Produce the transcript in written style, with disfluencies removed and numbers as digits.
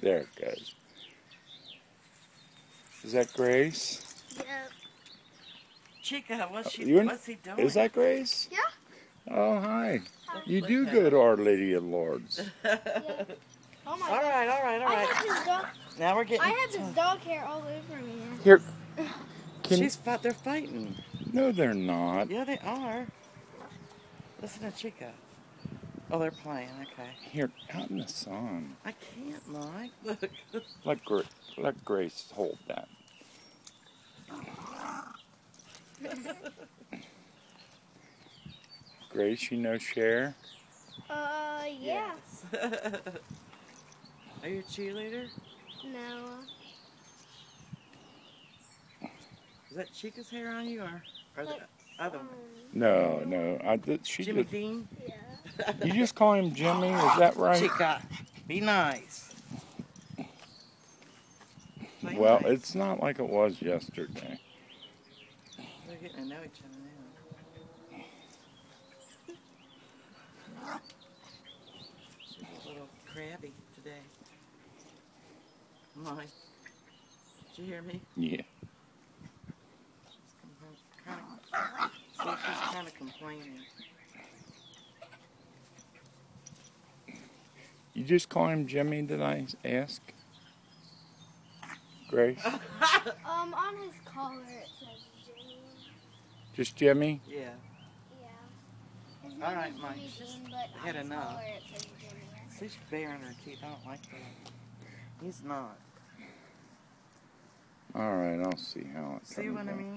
There it goes. Is that Grace? Yep. Chica, what's he doing? Is that Grace? Yeah. Oh, hi. You Look do at go him. to Our Lady of Lords. Yeah. Oh my All God. right. I have his dog. Now we're getting. I have his dog hair all over me. Here. They're fighting. No, they're not. Yeah, they are. Listen to Chica. Oh, they're playing. Okay. Here, out in the sun. I can't, Mike. Look. Let Grace hold that. Grace, you know Cher? Yeah. Yes. Are you a cheerleader? No. Is that Chica's hair on you or the other one? No. Jimmy Dean? Yeah. You just call him Jimmy, is that right? Chica, be nice. Play Well, nice. it's not like it was yesterday. They're getting to know each other now. She's a little crabby today. Mine. Did you hear me? Yeah. She's kind of complaining. You just call him Jimmy, did I ask? Grace? On his collar it says Jimmy. Just Jimmy? Yeah. Yeah. His name All right, is Mike, Jimmy just Dean, but had on his enough. collar it says Jimmy. See, she's baring her teeth. I don't like that. He's not. All right, I'll see how it See comes what I out. mean?